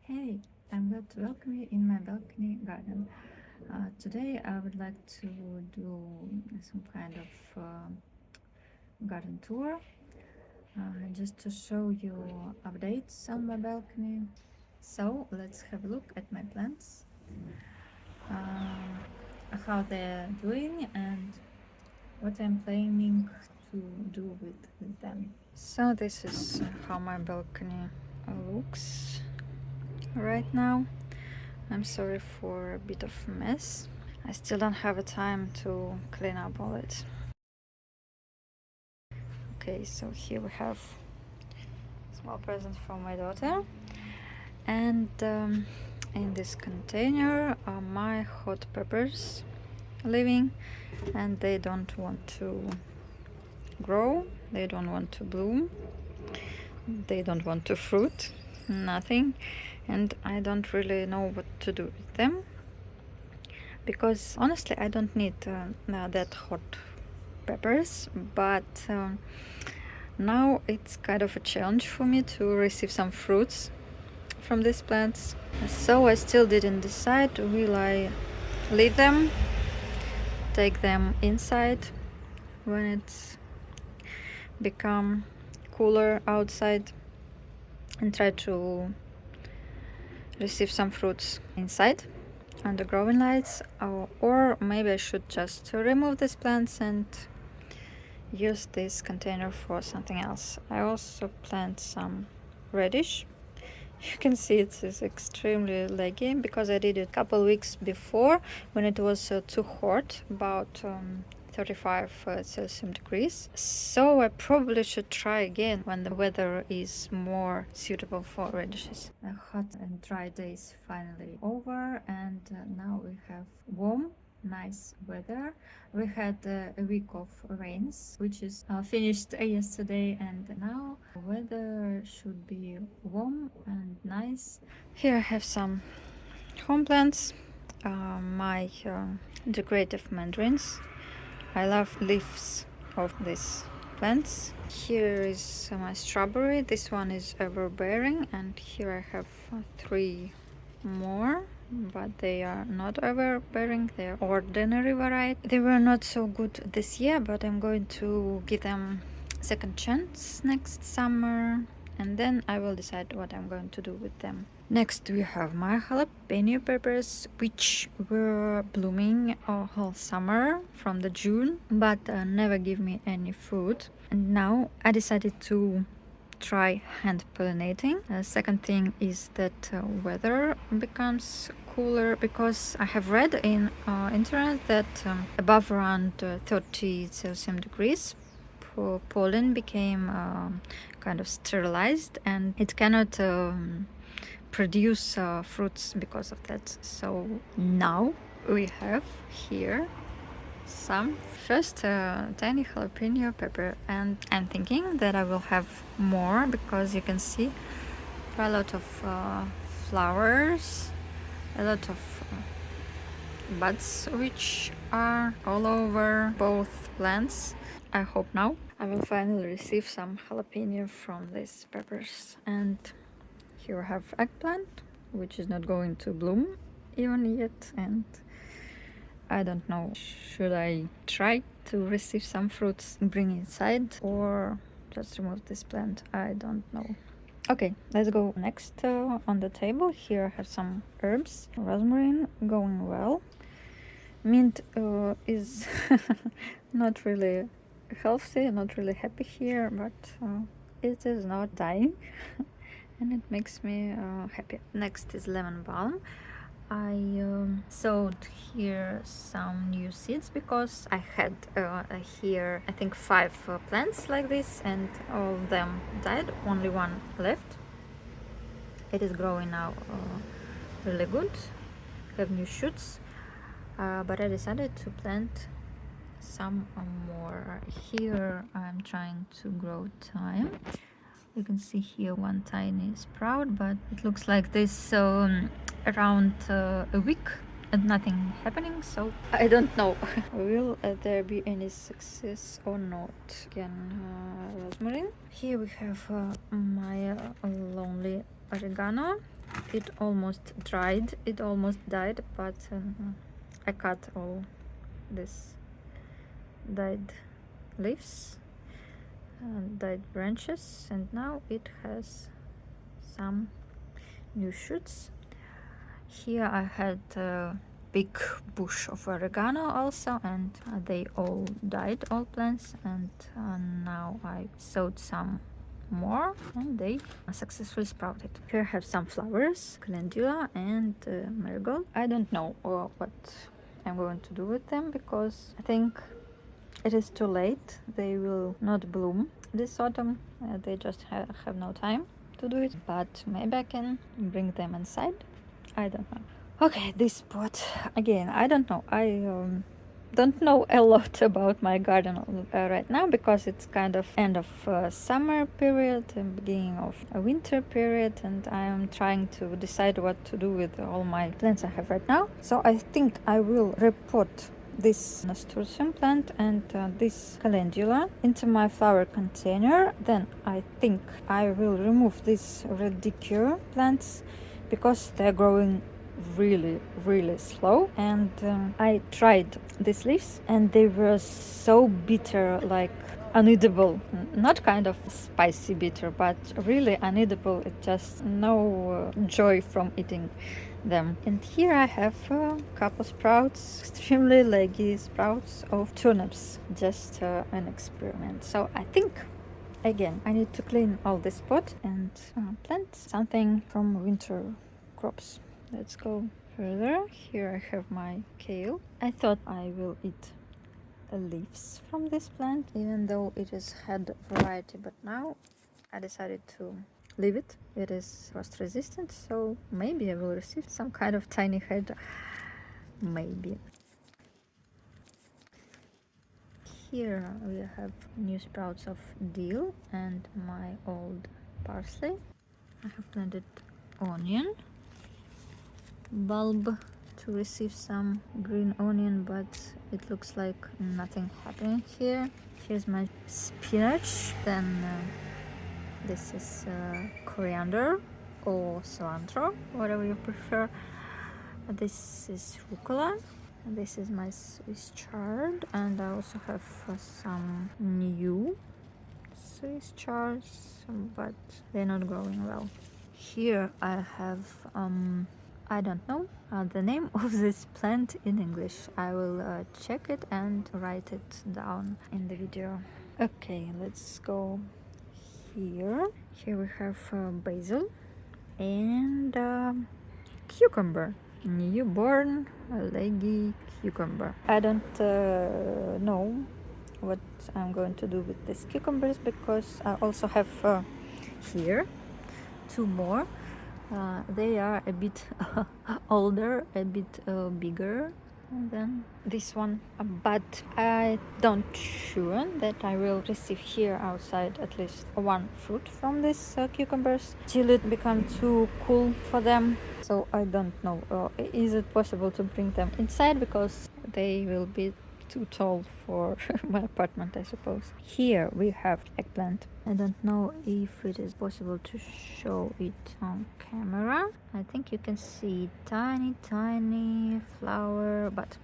Hey, I'm glad to welcome you in my balcony garden. Today I would like to do some kind of garden tour just to show you updates on my balcony. So let's have a look at my plants, how they're doing and what I'm planning to do with them. So this is how my balcony looks right now. I'm sorry for a bit of mess. I still don't have a time to clean up all it. Okay, so here we have a small present from my daughter, and in this container are my hot peppers living, and they don't want to grow, they don't want to bloom, they don't want to fruit, nothing, and I don't really know what to do with them because honestly I don't need that hot peppers, but now it's kind of a challenge for me to receive some fruits from these plants. So I still didn't decide, will I leave them, take them inside when it's become cooler outside and try to receive some fruits inside under growing lights, or maybe I should just remove these plants and use this container for something else. I also plant some radish. You can see it is extremely leggy because I did it a couple weeks before when it was too hot, about 35 Celsius degrees. So I probably should try again when the weather is more suitable for radishes. The hot and dry days finally over, and now we have warm nice weather. We had a week of rains, which is finished yesterday, and now weather should be warm and nice. Here I have some home plants, my decorative mandarins. I love leaves of these plants. Here is my strawberry. This one is ever-bearing, and here I have three more, but they are not ever-bearing. They are ordinary variety. They were not so good this year, but I'm going to give them second chance next summer, and then I will decide what I'm going to do with them. Next we have my jalapeno peppers, which were blooming all summer from the June, but never give me any fruit. And now I decided to try hand pollinating. Second thing is that weather becomes cooler, because I have read in internet that above around 30 Celsius degrees pollen became kind of sterilized, and it cannot produce fruits because of that. So now we have here some first tiny jalapeno pepper, and I'm thinking that I will have more because you can see a lot of flowers, a lot of buds which are all over both plants. I hope now I will finally receive some jalapeno from these peppers. And here I have eggplant, which is not going to bloom even yet, and I don't know, should I try to receive some fruits and bring inside, or just remove this plant? I don't know. Okay, let's go next on the table. Here I have some herbs. Rosemary going well. Mint is not really healthy, not really happy here, but it is not dying and it makes me happy. Next is lemon balm. I sowed here some new seeds because I had here I think 5 plants like this, and all of them died, only one left. It is growing now really good, have new shoots, but I decided to plant some more. Here I'm trying to grow thyme. You can see here one tiny sprout, but it looks like this around a week and nothing happening, so I don't know. Will there be any success or not? Again, rosemary. Here we have my lonely oregano. It almost dried, it almost died, but I cut all this died leaves, died branches, and now it has some new shoots. Here I had a big bush of oregano also, and they all died, all plants, and now I sowed some more and they successfully sprouted. Here I have some flowers, calendula and marigold. I don't know what I'm going to do with them because I think it is too late. They will not bloom this autumn. They just have no time to do it, but maybe I can bring them inside. I don't know. Okay, this pot again. I don't know. I don't know a lot about my garden right now because it's kind of end of summer period and beginning of a winter period, and I am trying to decide what to do with all my plants I have right now. So I think I will repot this nasturtium plant and this calendula into my flower container. Then I think I will remove these radicule plants because they're growing really slow, and I tried these leaves and they were so bitter, like unedible. Not kind of spicy bitter, but really unedible. It just no joy from eating them. And here I have a couple sprouts, extremely leggy sprouts of turnips, just an experiment. So I think again I need to clean all this pot and plant something from winter crops. Let's go further. Here I have my kale. I thought I will eat the leaves from this plant, even though it has had variety, but now I decided to leave it. It is frost resistant, so maybe I will receive some kind of tiny head. Maybe. Here we have new sprouts of dill and my old parsley. I have planted onion bulb to receive some green onion, but it looks like nothing happening here. Here's my spinach. Then this is coriander or cilantro, whatever you prefer. This is rucola. This is my Swiss chard, and I also have some new Swiss chards, but they're not growing well. Here I have I don't know the name of this plant in English. I will check it and write it down in the video. Okay, let's go here. Here we have basil and cucumber. Newborn leggy cucumber. I don't know what I'm going to do with these cucumbers because I also have here two more. They are a bit older, a bit bigger than this one, but I don't sure that I will receive here outside at least one fruit from these cucumbers till it becomes too cool for them. So I don't know, is it possible to bring them inside because they will be too tall for my apartment, I suppose. Here we have eggplant. I don't know if it is possible to show it on camera. I think you can see tiny flower, but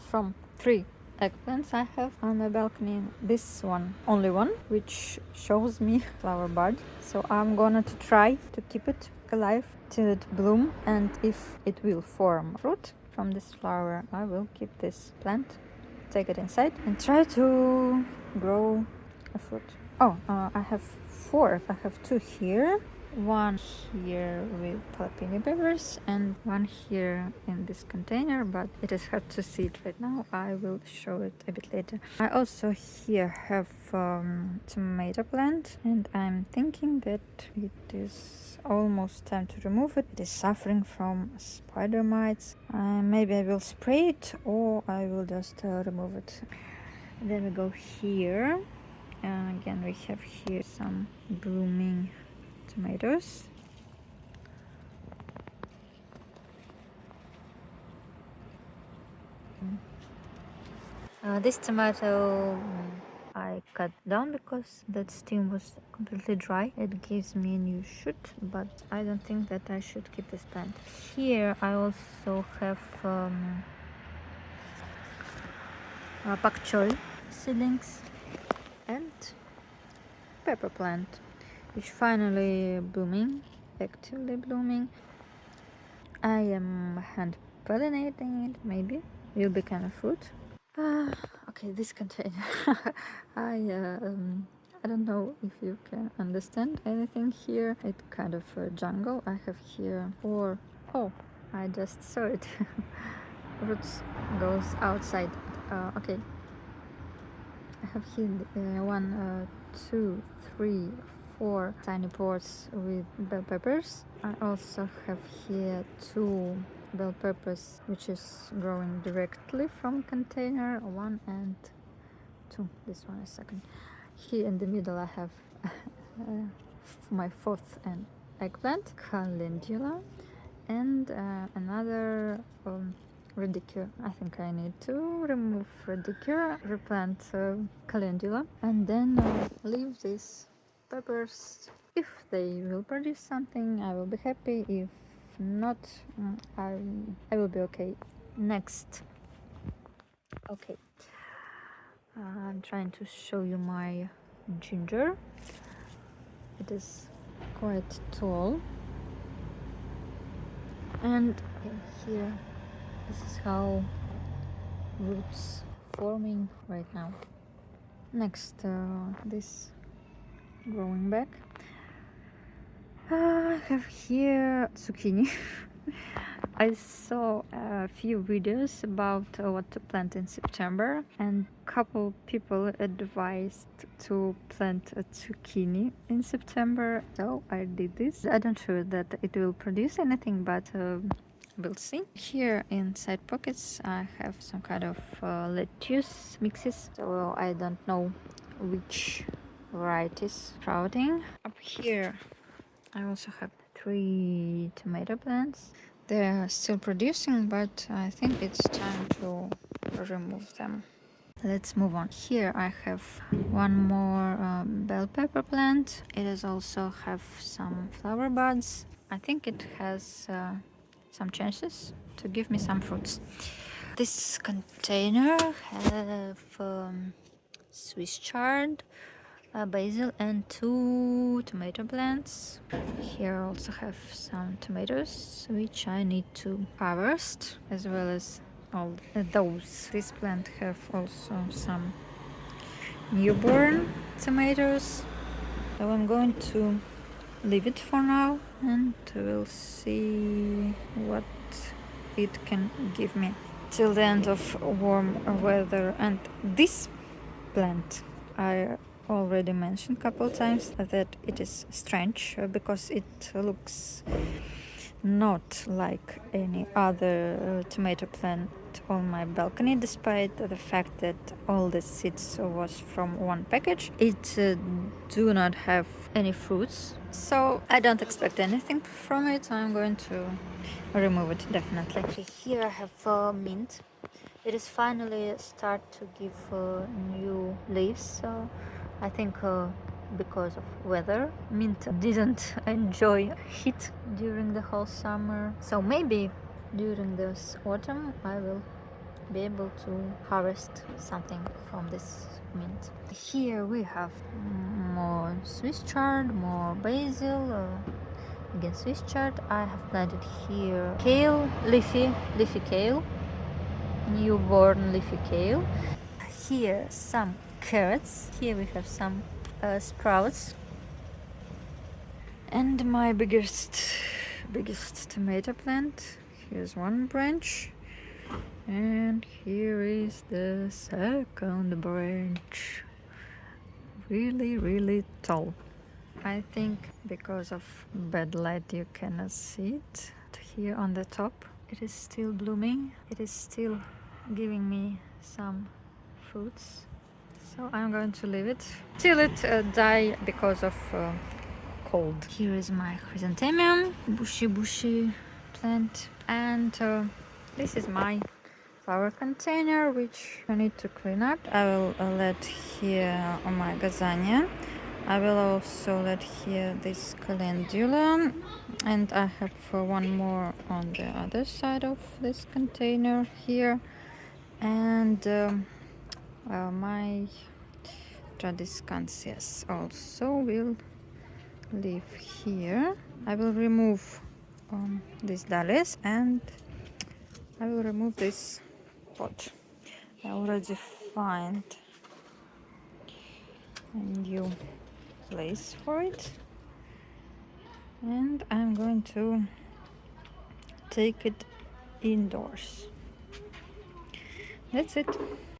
from 3 eggplants I have on the balcony, this one, only one, which shows me flower bud. So I'm gonna to try to keep it alive till it bloom, and if it will form fruit from this flower, I will keep this plant, take it inside and try to grow a fruit. Oh, I have 4. I have 2 here, one here with jalapeno peppers and one here in this container, but it is hard to see it right now. I will show it a bit later. I also here have tomato plant, and I'm thinking that it is almost time to remove it. It is suffering from spider mites. Maybe I will spray it or I will just remove it. Then we go here. Again, we have here some blooming tomatoes. This tomato I cut down because that stem was completely dry. It gives me a new shoot, but I don't think that I should keep this plant. Here I also have pak choi seedlings and pepper plant, which finally blooming, actively blooming. I am hand pollinating it, maybe will become a fruit. Okay, this container. I don't know if you can understand anything here. It's kind of a jungle. I have here four. Oh, I just saw it. Roots goes outside. Okay. I have here one, two, three, four tiny pots with bell peppers. I also have here two bell peppers which is growing directly from container, one and two. This one is second. Here in the middle I have my fourth and eggplant, calendula, and another radicule. I think I need to remove radicule, replant calendula, and then leave these peppers. If they will produce something, I will be happy. If not, I will be okay. Next. Okay. I'm trying to show you my ginger. It is quite tall. And here, this is how roots forming right now. Next, this growing back. I have here zucchini. I saw a few videos about what to plant in September, and couple people advised to plant a zucchini in September, so I did this. I'm not sure that it will produce anything, but we'll see. Here in side pockets I have some kind of lettuce mixes, so I don't know which varieties sprouting. Up here I also have 3 tomato plants. They are still producing, but I think it's time to remove them. Let's move on. Here I have one more bell pepper plant. It is also have some flower buds. I think it has some chances to give me some fruits. This container have Swiss chard, basil, and 2 tomato plants. Here I also have some tomatoes which I need to harvest, as well as all those. This plant have also some newborn tomatoes, so I'm going to leave it for now and we'll see what it can give me till the end of warm weather. And this plant I already mentioned a couple times that it is strange because it looks not like any other tomato plant on my balcony, despite the fact that all the seeds was from one package. It do not have any fruits, so I don't expect anything from it. I'm going to remove it definitely. Okay, here I have mint. It is finally start to give new leaves, so I think because of weather, mint didn't enjoy heat during the whole summer, so maybe during this autumn I will be able to harvest something from this mint. Here we have more Swiss chard, more basil, again Swiss chard. I have planted here kale, leafy kale, newborn leafy kale. Here some carrots. Here we have some sprouts, and my biggest tomato plant. Here's one branch, and here is the second branch. Really tall. I think because of bad light you cannot see it. Here on the top it is still blooming. It is still giving me some fruits, so I'm going to leave it till it die because of cold. Here is my chrysanthemum, bushy plant, and this is my flower container, which I need to clean up. I will let here my gazania. I will also let here this calendula, and I have one more on the other side of this container here, and my Tradescantias also will live here. I will remove these dahlias, and I will remove this pot. I already find a new place for it, and I'm going to take it indoors. That's it.